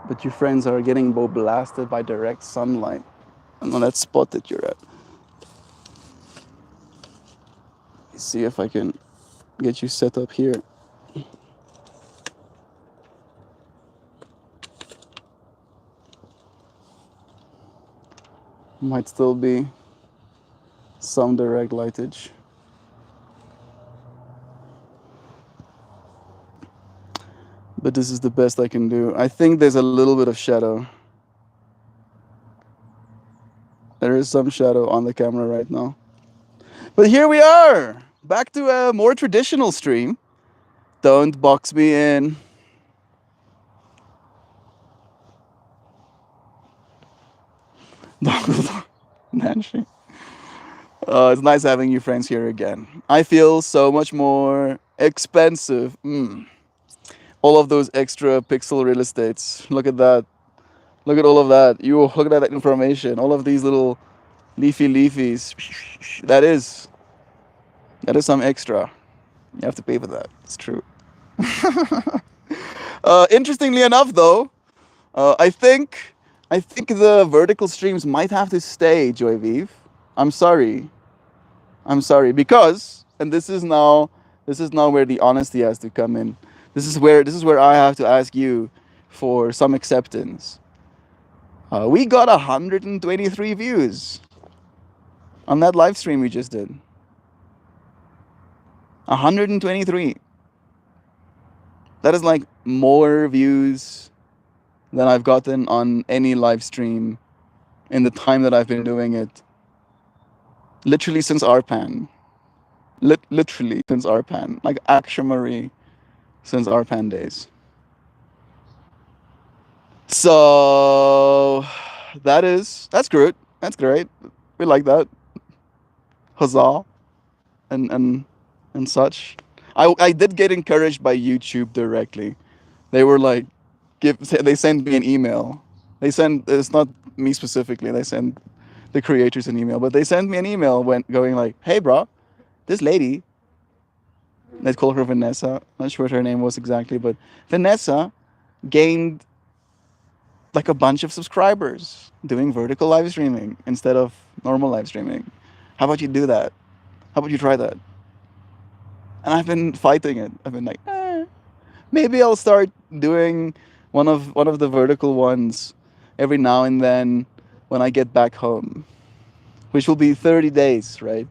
but your friends are getting blasted by direct sunlight on that spot that you're at. See if I can get you set up here. Might still be some direct lightage. But this is the best I can do. I think there's a little bit of shadow. There is some shadow on the camera right now. But here we are, back to a more traditional stream. Don't box me in. Nancy. It's nice having you friends here again. I feel so much more expensive. All of those extra pixel real estates. Look at that. Look at all of that. You look at that information. All of these little leafy leafies. That is some extra. You have to pay for that. It's true. Interestingly enough, though, I think the vertical streams might have to stay, Joy Vive. I'm sorry. Because, and this is now where the honesty has to come in. This is where I have to ask you for some acceptance. We got 123 views on that live stream we just did. 123. That is like more views than I've gotten on any live stream in the time that I've been doing it. Literally since Arpan. Literally since Arpan. Like Akshamarie since Arpan days. So that's great. That's great. We like that. Huzzah. And such. I did get encouraged by YouTube directly. They were like, they sent me an email. It's not me specifically. They sent the creators an email, but they sent me an email going like, "Hey, bro, this lady." Let's call her Vanessa. Not sure what her name was exactly, but Vanessa gained like a bunch of subscribers doing vertical live streaming instead of normal live streaming. How about you do that? How about you try that? And I've been fighting it. I've been like, maybe I'll start doing one of the vertical ones every now and then when I get back home, which will be 30 days, right?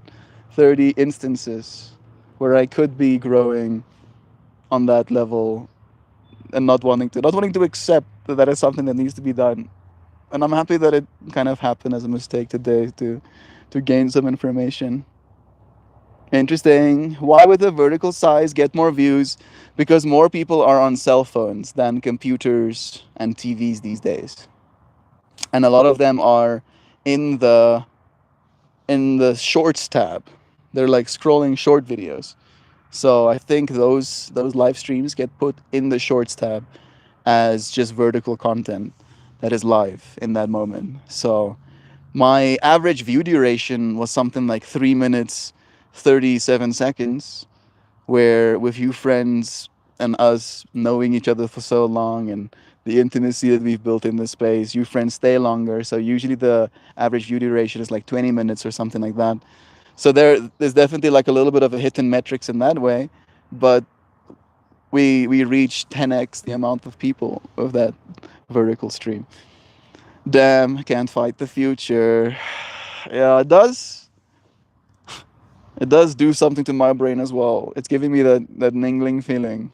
30 instances where I could be growing on that level and not wanting to accept that that is something that needs to be done. And I'm happy that it kind of happened as a mistake today to gain some information. Interesting. Why would the vertical size get more views? Because more people are on cell phones than computers and TVs these days. And a lot of them are in the shorts tab. They're like scrolling short videos. So I think those live streams get put in the shorts tab as just vertical content that is live in that moment. So my average view duration was something like 3 minutes 37 seconds, where with you friends and us knowing each other for so long and the intimacy that we've built in this space, you friends stay longer. So usually the average view duration is like 20 minutes or something like that. So there's definitely like a little bit of a hit in metrics in that way, but we reached 10x the amount of people of that vertical stream. Damn, can't fight the future. Yeah, it does. It does do something to my brain as well. It's giving me that ningling feeling.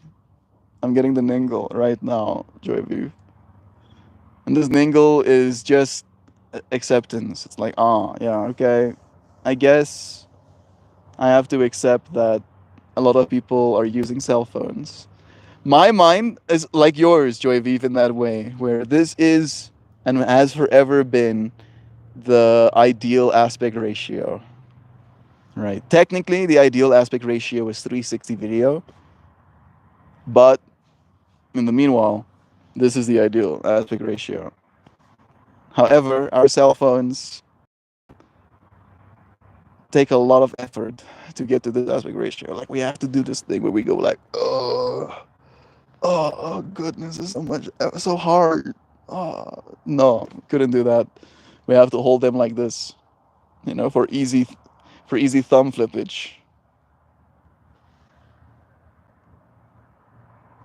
I'm getting the ningle right now, Joyview. And this ningle is just acceptance. It's like, yeah, okay. I guess I have to accept that a lot of people are using cell phones. My mind is like yours, Joyviv, in that way, where this is and has forever been the ideal aspect ratio. Right. Technically, the ideal aspect ratio is 360 video, but in the meanwhile, this is the ideal aspect ratio. However, our cell phones take a lot of effort to get to this aspect ratio. Like we have to do this thing where we go like, oh goodness, it's so hard. No, couldn't do that. We have to hold them like this, for easy thumb flippage.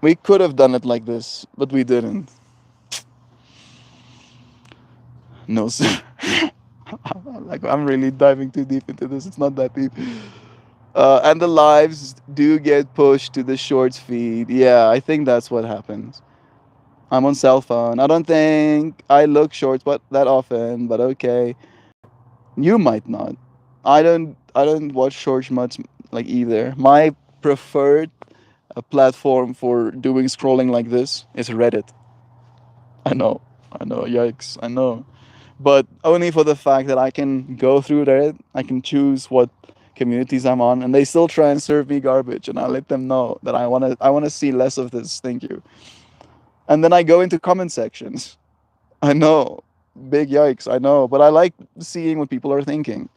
We could have done it like this, but we didn't. No, sir. Like, I'm really diving too deep into this. It's not that deep. And the lives do get pushed to the shorts feed. Yeah, I think that's what happens. I'm on cell phone. I don't think I look shorts but that often, but okay. You might not. I don't watch shorts much like either. My preferred platform for doing scrolling like this is Reddit. I know. I know. Yikes. I know. But only for the fact that I can go through Reddit, I can choose what communities I'm on, and they still try and serve me garbage, and I let them know that I wanna see less of this. Thank you. And then I go into comment sections. I know, big yikes. I know, but I like seeing what people are thinking.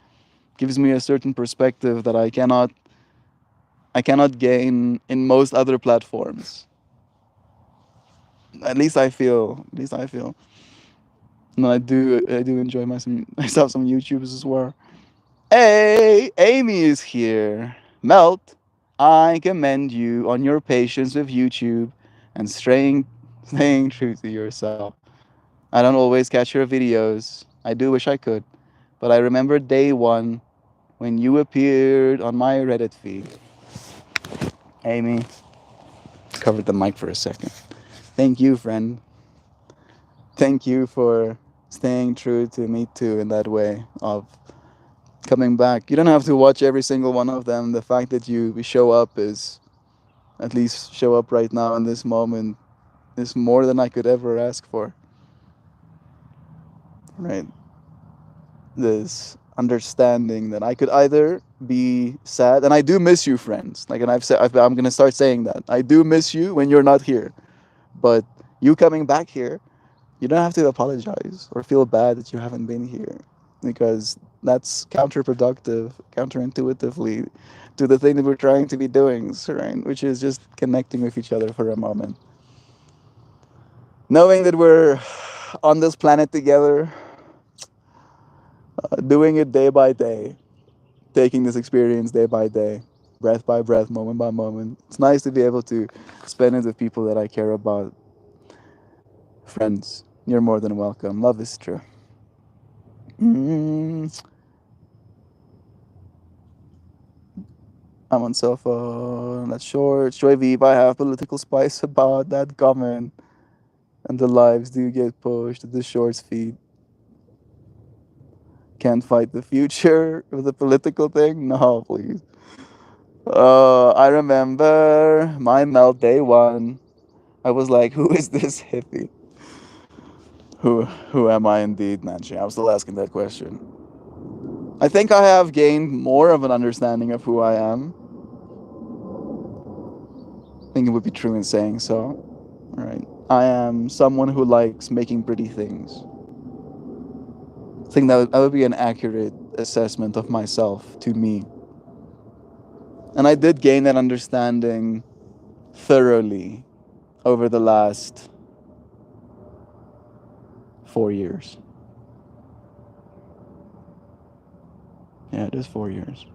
Gives me a certain perspective that I cannot gain in most other platforms. At least I feel. At least I feel. And I do enjoy myself some YouTubers as well. Hey, Amy is here. Melt, I commend you on your patience with YouTube and staying true to yourself. I don't always catch your videos. I do wish I could. But I remember day one when you appeared on my Reddit feed. Amy, covered the mic for a second. Thank you, friend. Thank you for staying true to me too in that way of coming back. You don't have to watch every single one of them. The fact that you show up is, at least show up right now in this moment, is more than I could ever ask for. Right? This understanding that I could either be sad, and I do miss you, friends. Like, and I'm gonna start saying that I do miss you when you're not here. But you coming back here, you don't have to apologize or feel bad that you haven't been here, because that's counterproductive, counterintuitively, to the thing that we're trying to be doing, right? Which is just connecting with each other for a moment, knowing that we're on this planet together, doing it day by day, taking this experience day by day, breath by breath, moment by moment. It's nice to be able to spend it with people that I care about. Friends, you're more than welcome. Love is true. Mm, I'm on cell phone. That's short. Joy Veep, I have political spice about that comment. And the lives do get pushed to the shorts feed. Can't fight the future with a political thing? No, please. I remember my melt day one. I was like, who is this hippie? Who am I indeed, Nancy? I was still asking that question. I think I have gained more of an understanding of who I am. I think it would be true in saying so. All right. I am someone who likes making pretty things. I think that would be an accurate assessment of myself to me. And I did gain that understanding thoroughly over the last 4 years. Yeah, it is 4 years.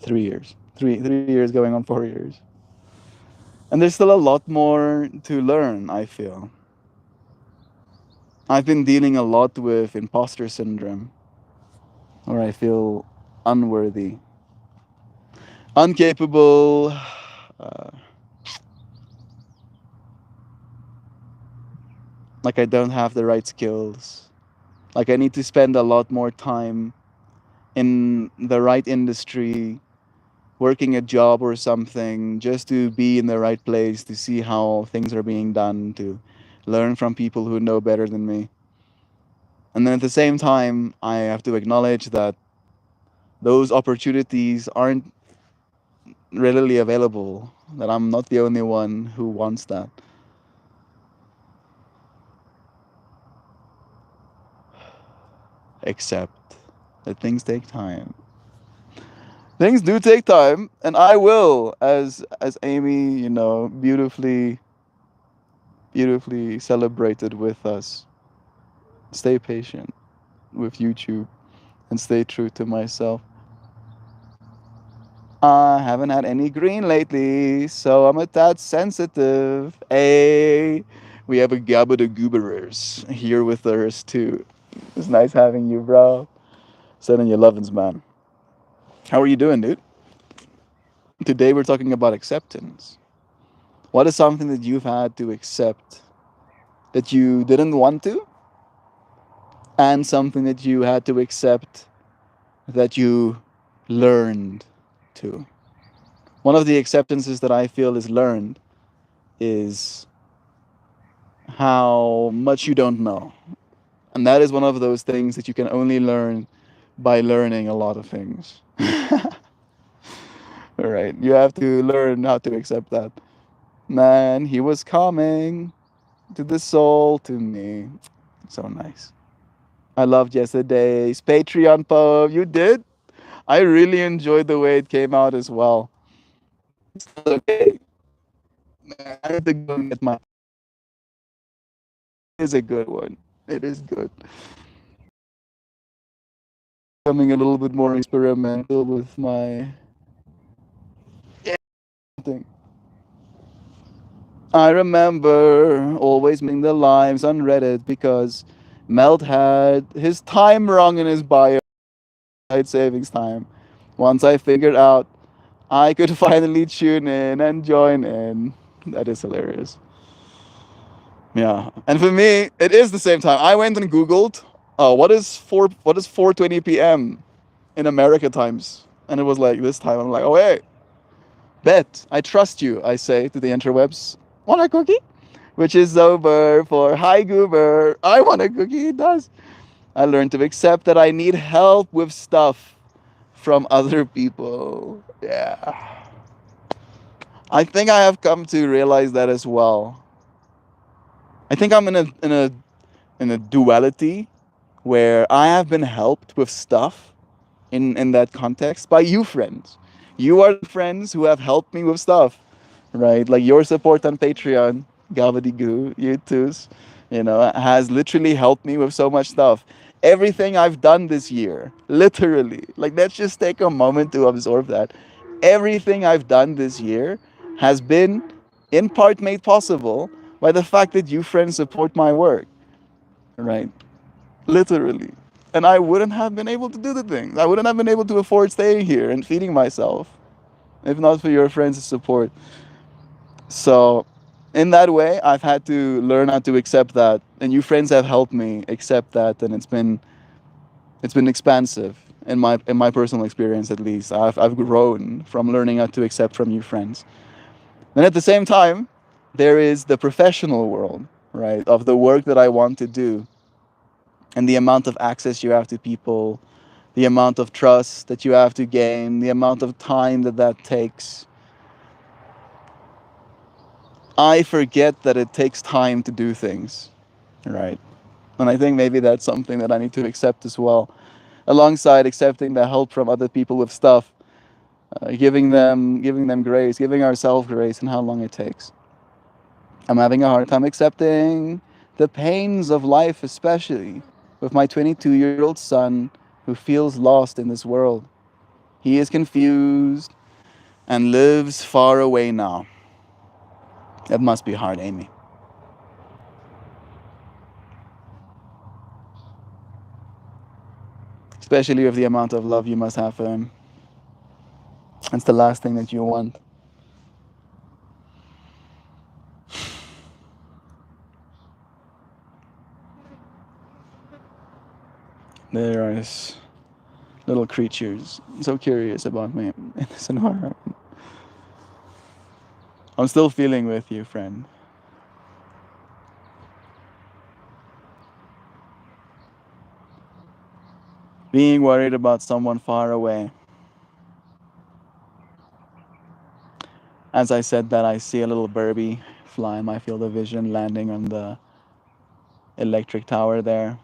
3 years. Three years going on 4 years. And there's still a lot more to learn, I feel. I've been dealing a lot with imposter syndrome, where I feel unworthy, incapable, uh, like I don't have the right skills, like I need to spend a lot more time in the right industry, working a job or something, just to be in the right place, to see how things are being done, to learn from people who know better than me. And then at the same time, I have to acknowledge that those opportunities aren't readily available, that I'm not the only one who wants that. Except that things take time. Things do take time, and I will, as Amy, beautifully celebrated with us. Stay patient with YouTube and stay true to myself. I haven't had any green lately, so I'm a tad sensitive. Hey, we have a Gabba the Gooberers here with us too. It's nice having you, bro. Sending your lovin's, man. How are you doing, dude? Today we're talking about acceptance. What is something that you've had to accept that you didn't want to, and something that you had to accept that you learned to? One of the acceptances that I feel is learned is how much you don't know. And that is one of those things that you can only learn by learning a lot of things. All right, you have to learn how to accept that. Man, he was coming to the soul to me. So nice. I loved yesterday's Patreon poem. You did? I really enjoyed the way it came out as well. It's okay. Man, I need to go and get my. It is a good one. It is good. Becoming a little bit more experimental with my thing. I remember always making the lives on Reddit because Melt had his time wrong in his bio, savings time. Once I figured out I could finally tune in and join in. That is hilarious. Yeah, and for me, it is the same time. I went and Googled, what is 4:20 p.m. in America times, and it was like this time. I'm like, oh hey, bet I trust you. I say to the interwebs, want a cookie? Which is sober for hi goober. I want a cookie. It does. I learned to accept that I need help with stuff from other people. Yeah. I think I have come to realize that as well. I think I'm in a duality where I have been helped with stuff in that context by you friends. You are the friends who have helped me with stuff, right? Like your support on Patreon, Gabadygoo, you too's, has literally helped me with so much stuff. Everything I've done this year, literally, like let's just take a moment to absorb that. Everything I've done this year has been in part made possible by the fact that you friends support my work, right? Literally. And I wouldn't have been able to do the things. I wouldn't have been able to afford staying here and feeding myself if not for your friends' support. So, in that way, I've had to learn how to accept that, and you friends have helped me accept that, and it's been expansive in my personal experience at least. I've grown from learning how to accept from you friends. And at the same time, there is the professional world, right, of the work that I want to do, and the amount of access you have to people, the amount of trust that you have to gain, the amount of time that that takes. I forget that it takes time to do things, right? And I think maybe that's something that I need to accept as well, alongside accepting the help from other people with stuff, giving them grace, giving ourselves grace, and how long it takes. I'm having a hard time accepting the pains of life, especially with my 22-year-old son who feels lost in this world. He is confused and lives far away now. That must be hard, Amy. Especially with the amount of love you must have for him. That's the last thing that you want. There are little creatures so curious about me in this environment. I'm still feeling with you, friend. Being worried about someone far away. As I said that, I see a little Burby fly in my field of vision, landing on the electric tower there.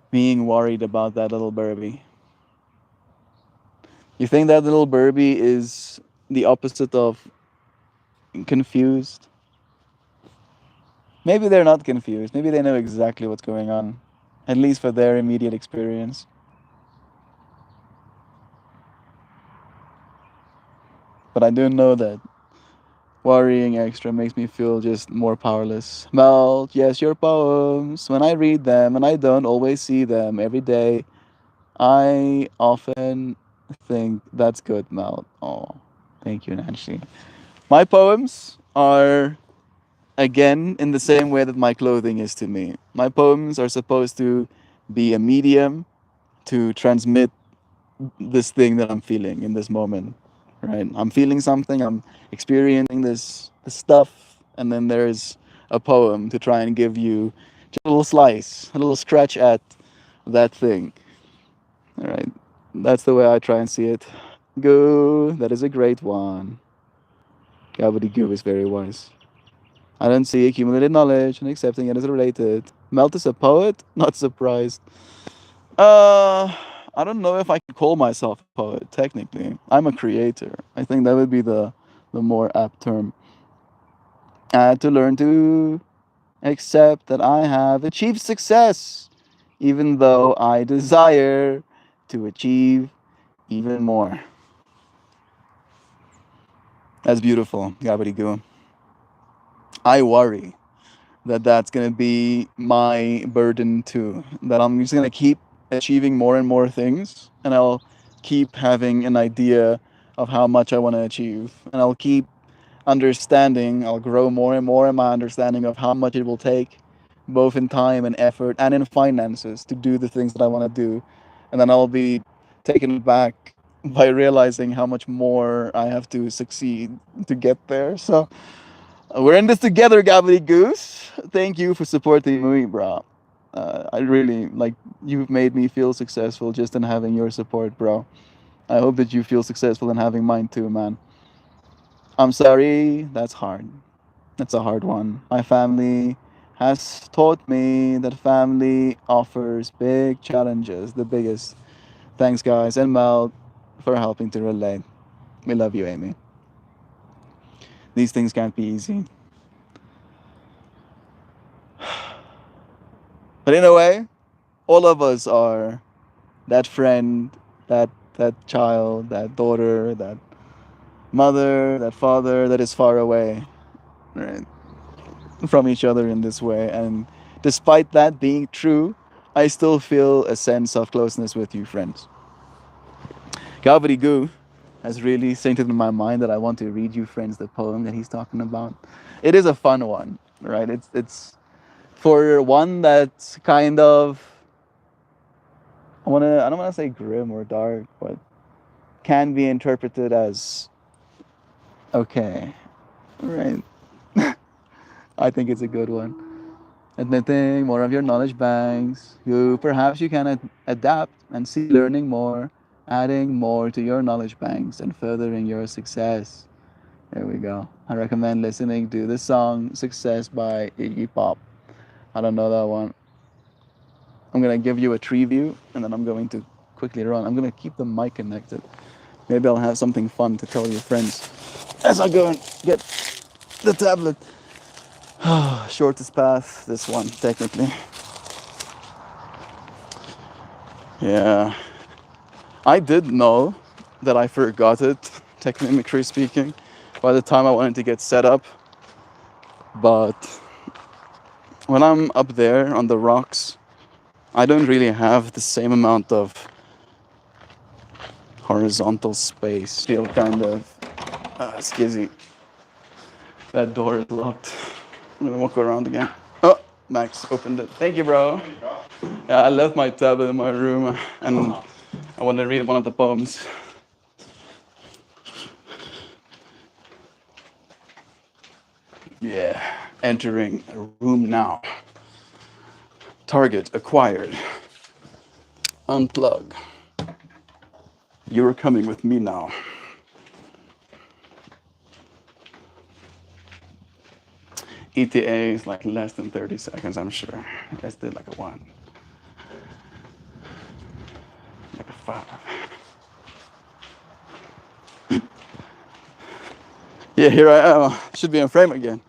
Being worried about that little Burby. You think that little Burby is the opposite of confused? Maybe they're not confused. Maybe they know exactly what's going on, at least for their immediate experience. But I do know that worrying extra makes me feel just more powerless. Mel, yes, your poems. When I read them, and I don't always see them every day, I often think that's good, Mel. Oh, thank you, Nancy. My poems are, again, in the same way that my clothing is to me. My poems are supposed to be a medium to transmit this thing that I'm feeling in this moment. Right? I'm feeling something, I'm experiencing this stuff, and then there's a poem to try and give you just a little slice, a little scratch at that thing. All right. That's the way I try and see it. Goo, that is a great one. Gobbledygoo is very wise. I don't see accumulated knowledge and accepting it as related. Melt is a poet? Not surprised. Uh, I don't know if I could call myself a poet, technically. I'm a creator. I think that would be the more apt term. I had to learn to accept that I have achieved success, even though I desire to achieve even more. That's beautiful, Gabbarigoo. I worry that that's going to be my burden too. That I'm just going to keep achieving more and more things, and I'll keep having an idea of how much I want to achieve, and I'll keep understanding, I'll grow more and more in my understanding of how much it will take, both in time and effort and in finances, to do the things that I want to do. And then I'll be taken aback by realizing how much more I have to succeed to get there. So we're in this together, Gabbly Goose. Thank you for supporting me, bro. I really like you've made me feel successful just in having your support, bro. I hope that you feel successful in having mine too, man. I'm sorry, that's hard. That's a hard one. My family has taught me that family offers big challenges, the biggest. Thanks, guys, and Mel for helping to relate. We love you, Amy. These things can't be easy. But in a way, all of us are that friend, that child, that daughter, that mother, that father that is far away, right, from each other in this way. And despite that being true, I still feel a sense of closeness with you, friends. Gavri Goo has really sainted in my mind that I want to read you, friends, the poem that he's talking about. It is a fun one, right? It's for one that's kind of I don't wanna say grim or dark, but can be interpreted as okay, right? I think it's a good one. Admitting more of your knowledge banks, you perhaps you can adapt and see learning more, adding more to your knowledge banks and furthering your success. There we go. I recommend listening to the song Success by Iggy Pop. I don't know that one. I'm gonna give you a tree view and then I'm going to quickly run. I'm gonna keep the mic connected. Maybe I'll have something fun to tell your friends as I go and get the tablet. Shortest path, this one, technically. Yeah. I did know that I forgot it, technically speaking, by the time I wanted to get set up. But when I'm up there on the rocks, I don't really have the same amount of horizontal space. Feel kind of skizzy. That door is locked. I'm gonna walk around again. Oh, Max opened it. Thank you, bro. Yeah, I left my tablet in my room and I want to read one of the poems. Yeah, entering a room now. Target acquired. Unplug. You're coming with me now. ETA is like less than 30 seconds, I'm sure. Let's do like a 1. Like a 5. Yeah, here I am. Should be in frame again.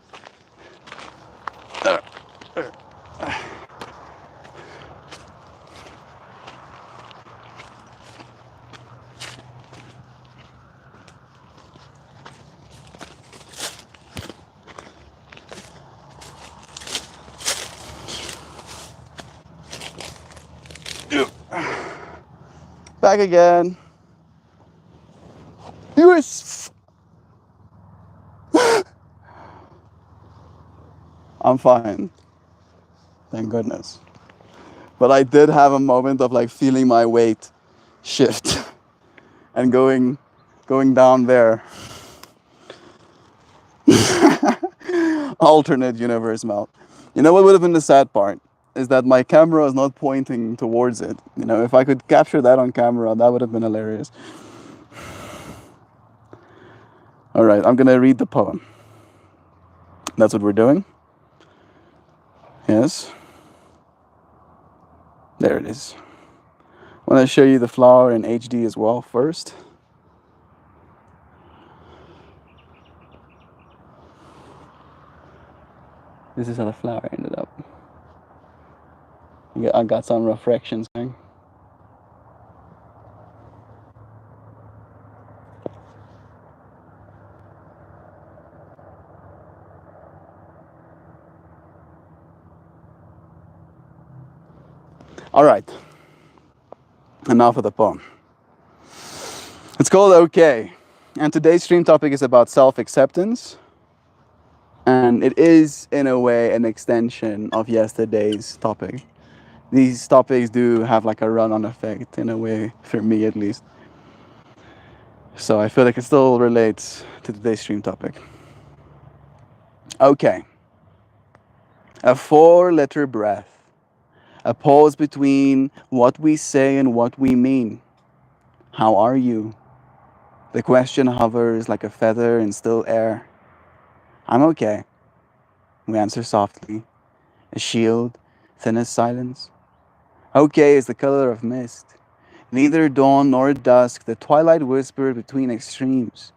Back again. US. I'm fine. Thank goodness. But I did have a moment of like feeling my weight shift and going down there. Alternate universe mouth. You know what would have been the sad part? Is that my camera is not pointing towards it. You know, if I could capture that on camera, that would have been hilarious. All right, I'm gonna read the poem. That's what we're doing. Yes. There it is. I want to show you the flower in HD as well first. This is how the flower ended up. I got some reflections going. All right. And now for the poem. It's called Okay. And today's stream topic is about self-acceptance. And it is, in a way, an extension of yesterday's topic. These topics do have like a run-on effect, in a way, for me at least. So I feel like it still relates to today's stream topic. Okay. A 4-letter breath. A pause between what we say and what we mean. How are you? The question hovers like a feather in still air. I'm okay. We answer softly. A shield, thin as silence. Okay is the color of mist. Neither dawn nor dusk, the twilight whispered between extremes.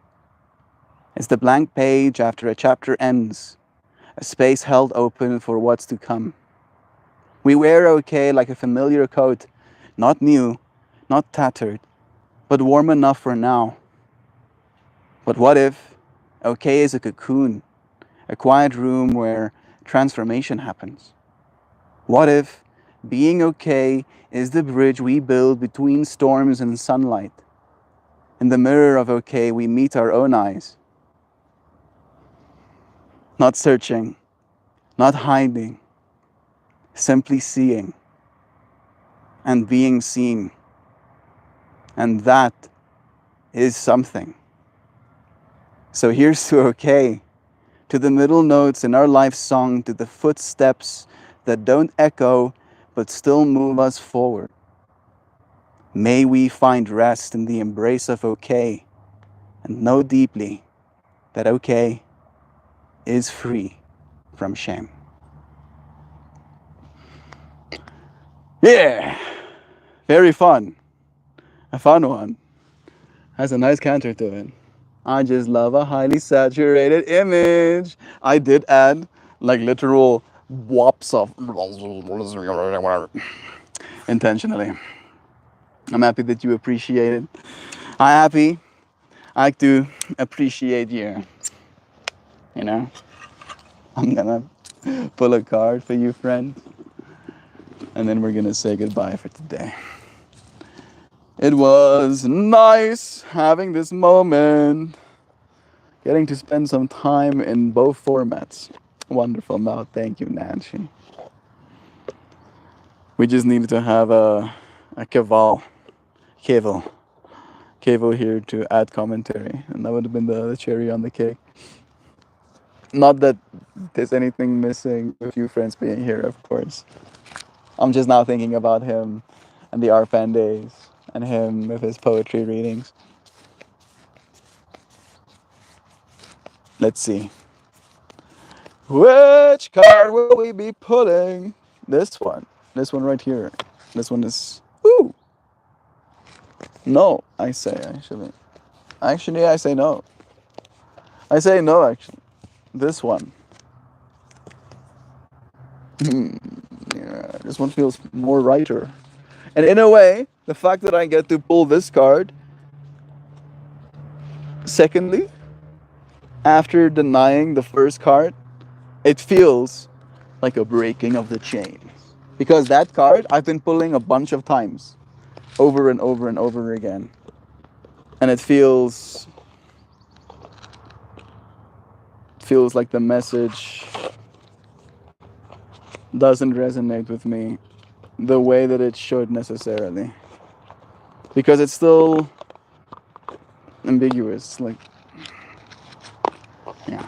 It's the blank page after a chapter ends, a space held open for what's to come. We wear okay like a familiar coat, not new, not tattered, but warm enough for now. But what if okay is a cocoon, a quiet room where transformation happens? What if being okay is the bridge we build between storms and sunlight? In the mirror of okay, we meet our own eyes. Not searching, not hiding, simply seeing and being seen. And that is something. So here's to okay, to the middle notes in our life song, to the footsteps that don't echo but still move us forward. May we find rest in the embrace of okay and know deeply that okay is free from shame. Yeah, very fun. A fun one. Has a nice counter to it. I just love a highly saturated image. I did add like literal whops of intentionally. I'm happy that you appreciate it. I'm happy I do appreciate you. You know, I'm gonna pull a card for you, friend, and then we're gonna say goodbye for today. It was nice having this moment, getting to spend some time in both formats. Wonderful mouth. Thank you, Nancy. We just needed to have a Keval here to add commentary, and that would have been the cherry on the cake. Not that there's anything missing with you friends being here, of course. I'm just now thinking about him and the Arpan days and him with his poetry readings. Let's see. Which card will we be pulling? This one. This one right here. This one is... Ooh! No, I say, actually. Actually, I say no. I say no, actually. This one. Yeah, this one feels more righter. And in a way, the fact that I get to pull this card, secondly, after denying the first card, it feels like a breaking of the chains. Because that card I've been pulling a bunch of times, over and over and over again. And it feels like the message doesn't resonate with me the way that it should necessarily. Because it's still ambiguous. Like, yeah.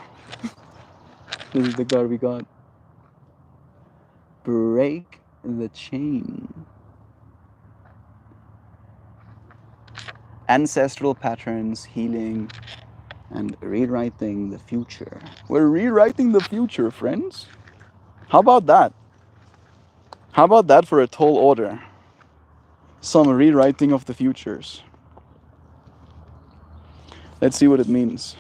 This is the card we got. Break the chain. Ancestral patterns, healing, and rewriting the future. We're rewriting the future, friends. How about that? How about that for a tall order? Some rewriting of the futures. Let's see what it means.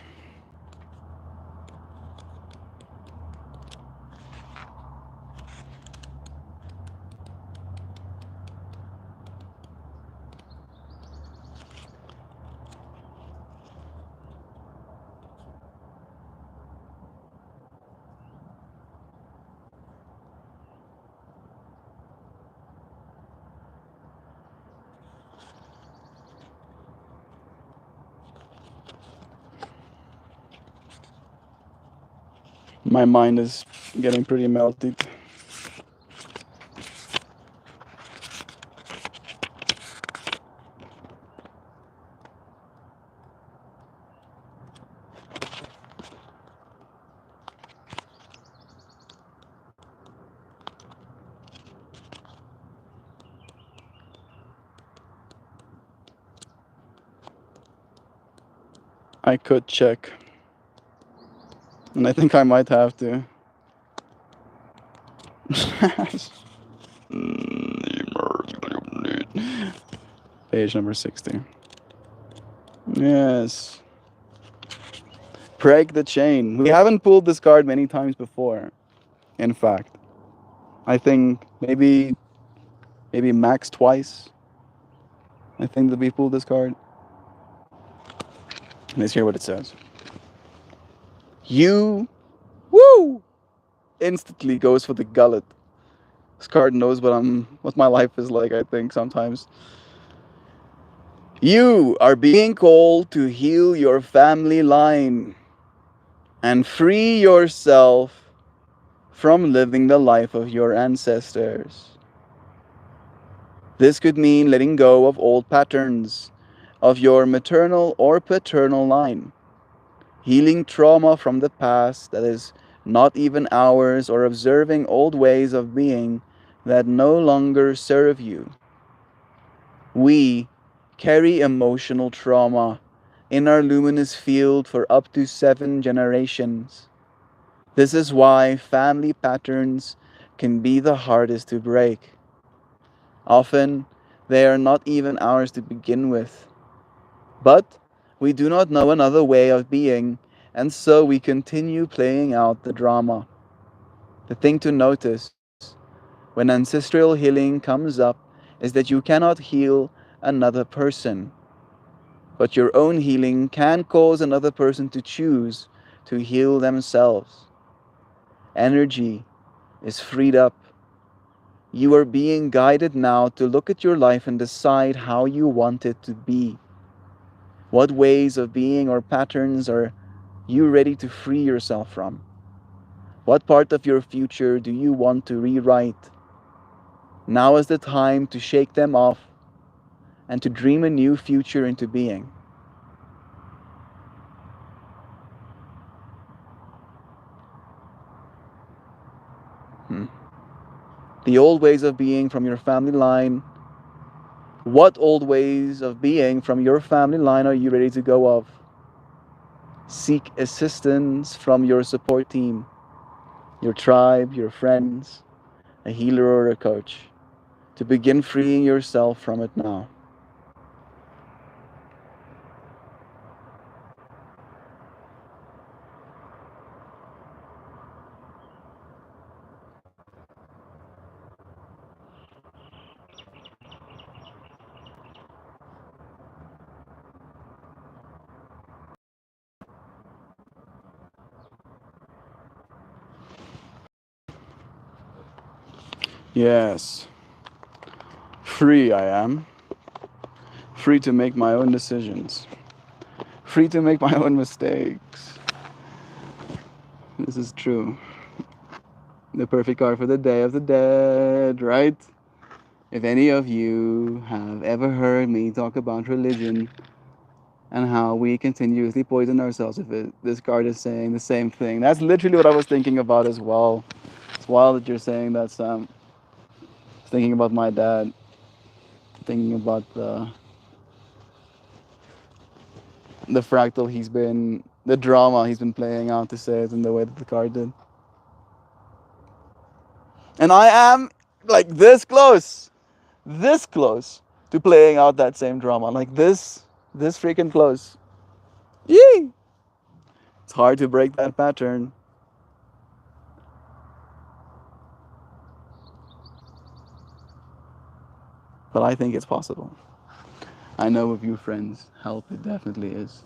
My mind is getting pretty melted. I could check. And I think I might have to. Page number 60. Yes. Break the chain. We haven't pulled this card many times before. In fact, I think maybe max twice. I think that we pulled this card. Let's hear what it says. You, woo, instantly goes for the gullet. This card knows what my life is like, I think, sometimes. You are being called to heal your family line and free yourself from living the life of your ancestors. This could mean letting go of old patterns of your maternal or paternal line, healing trauma from the past that is not even ours, or observing old ways of being that no longer serve you. We carry emotional trauma in our luminous field for up to 7 generations. This is why family patterns can be the hardest to break. Often, they are not even ours to begin with. But we do not know another way of being, and so we continue playing out the drama. The thing to notice when ancestral healing comes up is that you cannot heal another person, but your own healing can cause another person to choose to heal themselves. Energy is freed up. You are being guided now to look at your life and decide how you want it to be. What ways of being or patterns are you ready to free yourself from? What part of your future do you want to rewrite? Now is the time to shake them off and to dream a new future into being. The old ways of being from your family line. What old ways of being from your family line are you ready to go of? Seek assistance from your support team, your tribe, your friends, a healer or a coach, to begin freeing yourself from it now. Yes, free I am. Free to make my own decisions. Free to make my own mistakes. This is true. The perfect card for the Day of the Dead, right? If any of you have ever heard me talk about religion and how we continuously poison ourselves with it, this card is saying the same thing. That's literally what I was thinking about as well. It's wild that you're saying that, Sam. Thinking about my dad, thinking about the fractal he's been, the drama he's been playing out, to say it in the way that the card did. And I am like this close to playing out that same drama, like this freaking close. Yee! It's hard to break that pattern, but I think it's possible. I know with you friends, help it definitely is.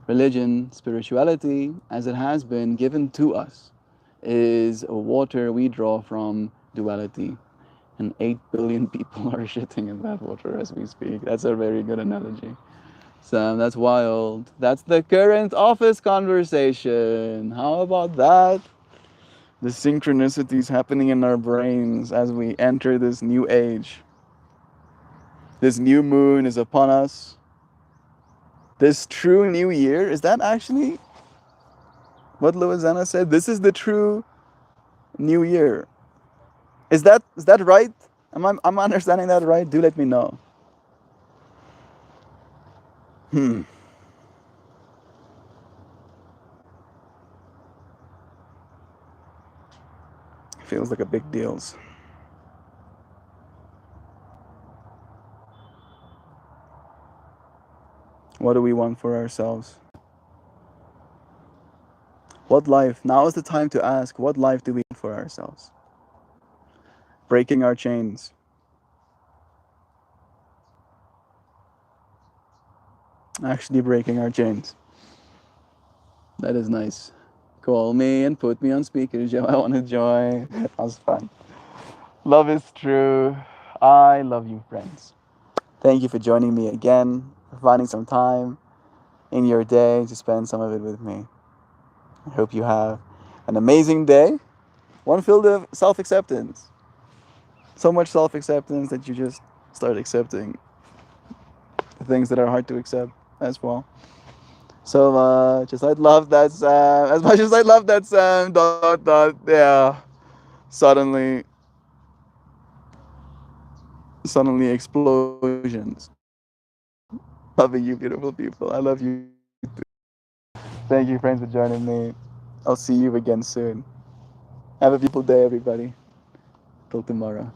Religion, spirituality, as it has been given to us, is a water we draw from duality. And 8 billion people are shitting in that water as we speak. That's a very good analogy. Sam, that's wild. That's the current office conversation. How about that? The synchronicities happening in our brains as we enter this new age. This new moon is upon us. This true new year, is that actually what Louisiana said? This is the true new year. Is that right? Am I understanding that right? Do let me know. Hmm. Feels like a big deal. What do we want for ourselves? What life? Now is the time to ask, what life do we want for ourselves? Breaking our chains. Actually breaking our chains. That is nice. Call me and put me on speaker, Joe. I want to join. That was fun. Love is true. I love you, friends. Thank you for joining me again, for finding some time in your day to spend some of it with me. I hope you have an amazing day, one filled of self acceptance. So much self acceptance that you just start accepting the things that are hard to accept as well. So much as I'd love that Sam, as much as I love that Sam, yeah. Suddenly, suddenly explosions. Loving you, beautiful people. I love you. Thank you, friends, for joining me. I'll see you again soon. Have a beautiful day, everybody. Till tomorrow.